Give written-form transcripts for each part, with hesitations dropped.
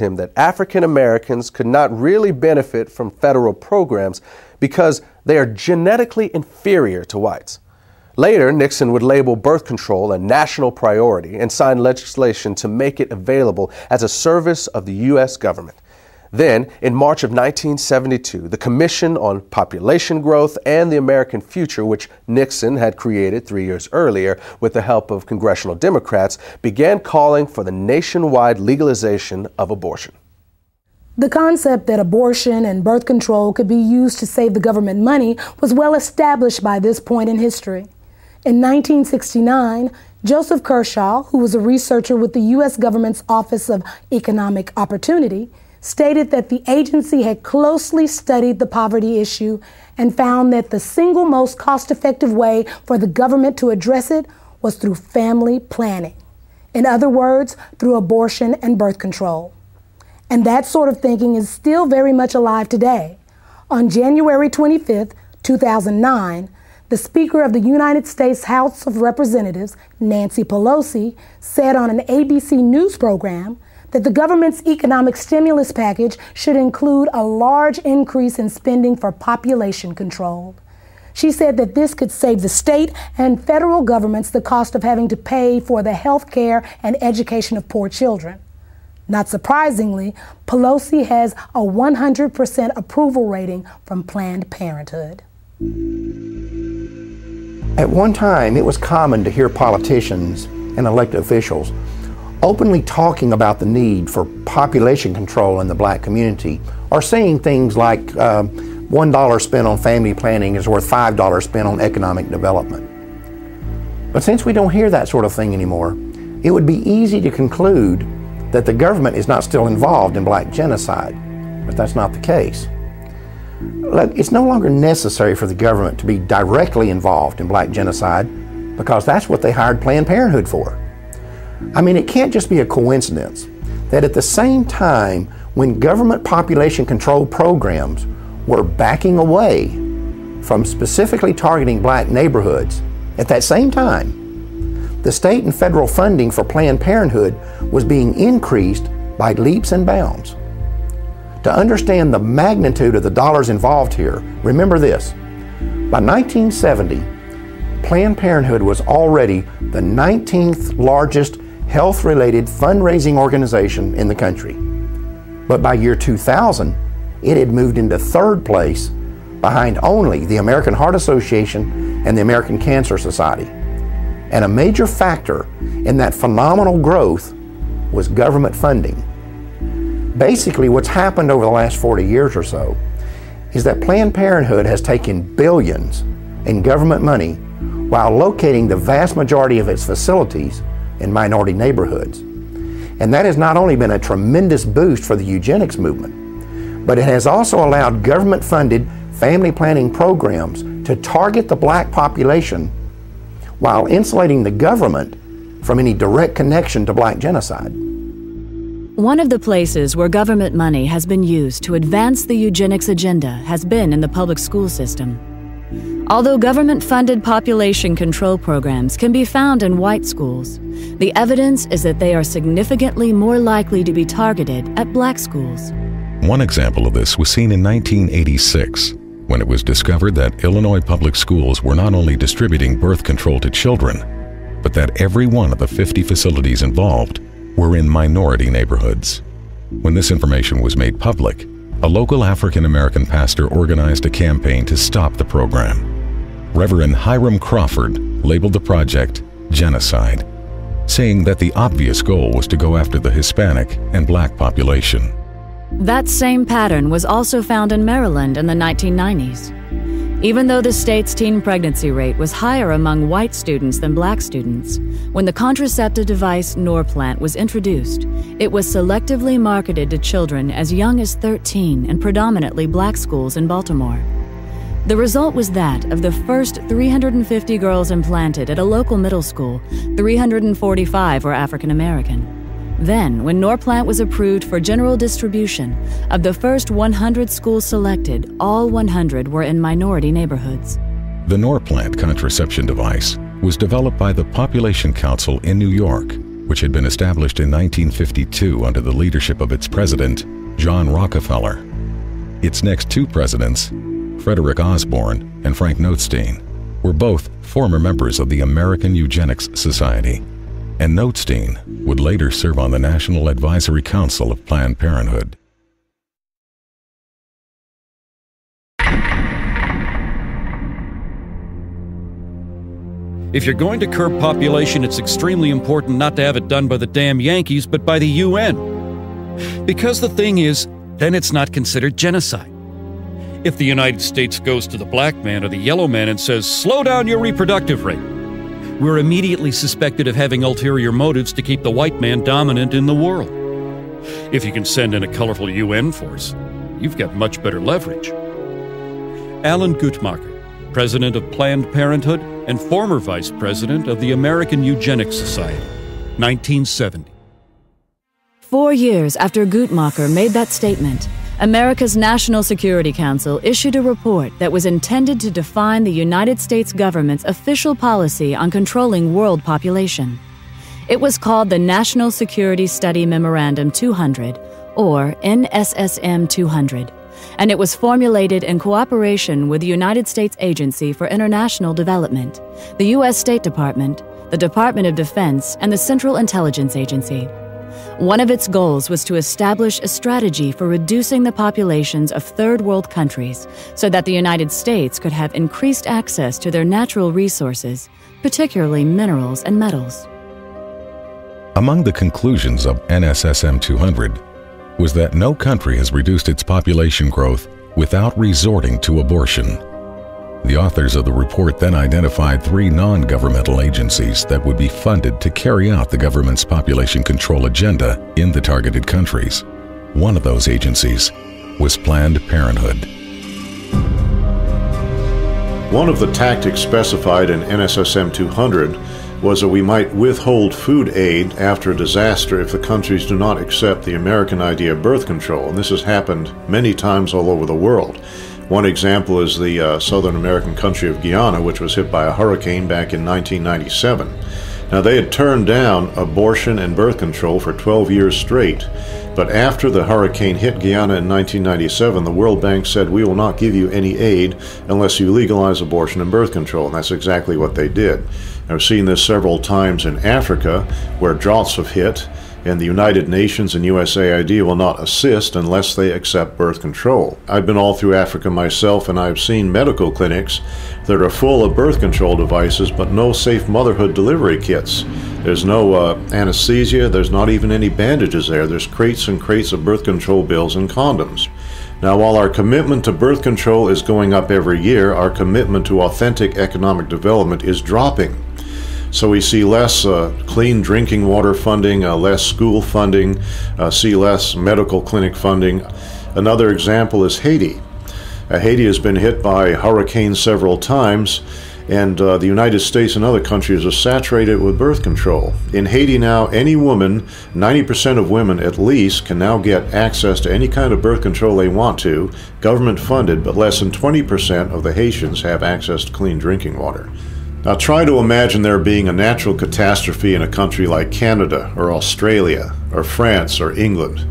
him that African Americans could not really benefit from federal programs because they are genetically inferior to whites. Later, Nixon would label birth control a national priority and sign legislation to make it available as a service of the U.S. government. Then, in March of 1972, the Commission on Population Growth and the American Future, which Nixon had created 3 years earlier with the help of congressional Democrats, began calling for the nationwide legalization of abortion. The concept that abortion and birth control could be used to save the government money was well established by this point in history. In 1969, Joseph Kershaw, who was a researcher with the U.S. government's Office of Economic Opportunity, stated that the agency had closely studied the poverty issue and found that the single most cost-effective way for the government to address it was through family planning. In other words, through abortion and birth control. And that sort of thinking is still very much alive today. On January 25th, 2009, the Speaker of the United States House of Representatives, Nancy Pelosi, said on an ABC News program that the government's economic stimulus package should include a large increase in spending for population control. She said that this could save the state and federal governments the cost of having to pay for the health care and education of poor children. Not surprisingly, Pelosi has a 100% approval rating from Planned Parenthood. At one time, it was common to hear politicians and elected officials openly talking about the need for population control in the black community, or saying things like $1 spent on family planning is worth $5 spent on economic development. But since we don't hear that sort of thing anymore, it would be easy to conclude that the government is not still involved in black genocide, but that's not the case. It's no longer necessary for the government to be directly involved in black genocide because that's what they hired Planned Parenthood for. I mean, it can't just be a coincidence that at the same time when government population control programs were backing away from specifically targeting black neighborhoods, at that same time, the state and federal funding for Planned Parenthood was being increased by leaps and bounds. To understand the magnitude of the dollars involved here, remember this. By 1970, Planned Parenthood was already the 19th largest health-related fundraising organization in the country. But by year 2000, it had moved into third place behind only the American Heart Association and the American Cancer Society. And a major factor in that phenomenal growth was government funding. Basically, what's happened over the last 40 years or so is that Planned Parenthood has taken billions in government money while locating the vast majority of its facilities in minority neighborhoods. And that has not only been a tremendous boost for the eugenics movement, but it has also allowed government-funded family planning programs to target the black population while insulating the government from any direct connection to black genocide. One of the places where government money has been used to advance the eugenics agenda has been in the public school system. Although government-funded population control programs can be found in white schools, the evidence is that they are significantly more likely to be targeted at black schools. One example of this was seen in 1986, when it was discovered that Illinois public schools were not only distributing birth control to children, but that every one of the 50 facilities involved were in minority neighborhoods. When this information was made public, a local African-American pastor organized a campaign to stop the program. Reverend Hiram Crawford labeled the project Genocide, saying that the obvious goal was to go after the Hispanic and black population. That same pattern was also found in Maryland in the 1990s. Even though the state's teen pregnancy rate was higher among white students than black students, when the contraceptive device Norplant was introduced, it was selectively marketed to children as young as 13 in predominantly black schools in Baltimore. The result was that of the first 350 girls implanted at a local middle school, 345 were African American. Then, when Norplant was approved for general distribution, of the first 100 schools selected, all 100 were in minority neighborhoods. The Norplant contraception device was developed by the Population Council in New York which had been established in 1952 under the leadership of its president, John Rockefeller. Its next two presidents, Frederick Osborne and Frank Notestein, were both former members of the American Eugenics Society, and Notestein would later serve on the National Advisory Council of Planned Parenthood. If you're going to curb population, it's extremely important not to have it done by the damn Yankees, but by the UN. Because the thing is, then it's not considered genocide. If the United States goes to the black man or the yellow man and says, "Slow down your reproductive rate," we're immediately suspected of having ulterior motives to keep the white man dominant in the world. If you can send in a colorful UN force, you've got much better leverage. Alan Guttmacher, president of Planned Parenthood and former vice president of the American Eugenics Society, 1970. 4 years after Guttmacher made that statement, America's National Security Council issued a report that was intended to define the United States government's official policy on controlling world population. It was called the National Security Study Memorandum 200, or NSSM 200, and it was formulated in cooperation with the United States Agency for International Development, the U.S. State Department, the Department of Defense, and the Central Intelligence Agency. One of its goals was to establish a strategy for reducing the populations of third world countries so that the United States could have increased access to their natural resources, particularly minerals and metals. Among the conclusions of NSSM 200 was that no country has reduced its population growth without resorting to abortion. The authors of the report then identified 3 non-governmental agencies that would be funded to carry out the government's population control agenda in the targeted countries. One of those agencies was Planned Parenthood. One of the tactics specified in NSSM 200 was that we might withhold food aid after a disaster if the countries do not accept the American idea of birth control, and this has happened many times all over the world. One example is the Southern American country of Guyana, which was hit by a hurricane back in 1997. Now, they had turned down abortion and birth control for 12 years straight, but after the hurricane hit Guyana in 1997, the World Bank said, "We will not give you any aid unless you legalize abortion and birth control," and that's exactly what they did. I've seen this several times in Africa, where droughts have hit, and the United Nations and USAID will not assist unless they accept birth control. I've been all through Africa myself, and I've seen medical clinics that are full of birth control devices but no safe motherhood delivery kits. There's no anesthesia, there's not even any bandages there. There's crates and crates of birth control pills and condoms. Now, while our commitment to birth control is going up every year, our commitment to authentic economic development is dropping. So we see less clean drinking water funding, less school funding, see less medical clinic funding. Another example is Haiti. Haiti has been hit by hurricanes several times, and the United States and other countries are saturated with birth control. In Haiti now, any woman, 90% of women at least, can now get access to any kind of birth control they want to, government funded, but less than 20% of the Haitians have access to clean drinking water. Now try to imagine there being a natural catastrophe in a country like Canada or Australia or France or England.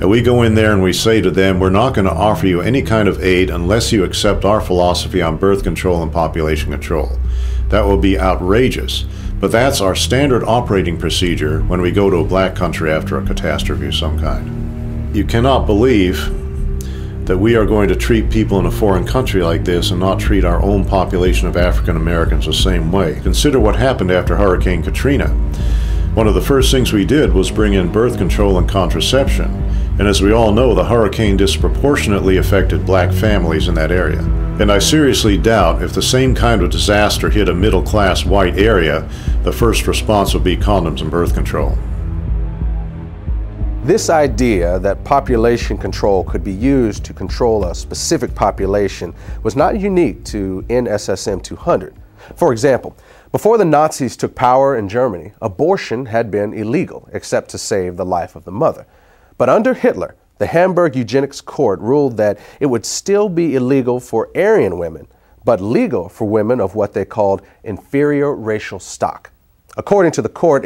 And we go in there and we say to them, "We're not going to offer you any kind of aid unless you accept our philosophy on birth control and population control." That will be outrageous. But that's our standard operating procedure when we go to a black country after a catastrophe of some kind. You cannot believe that we are going to treat people in a foreign country like this and not treat our own population of African Americans the same way. Consider what happened after Hurricane Katrina. One of the first things we did was bring in birth control and contraception. And as we all know, the hurricane disproportionately affected black families in that area. And I seriously doubt if the same kind of disaster hit a middle-class white area, the first response would be condoms and birth control. This idea that population control could be used to control a specific population was not unique to NSSM 200. For example, before the Nazis took power in Germany, abortion had been illegal except to save the life of the mother. But under Hitler, the Hamburg Eugenics Court ruled that it would still be illegal for Aryan women, but legal for women of what they called inferior racial stock. According to the court,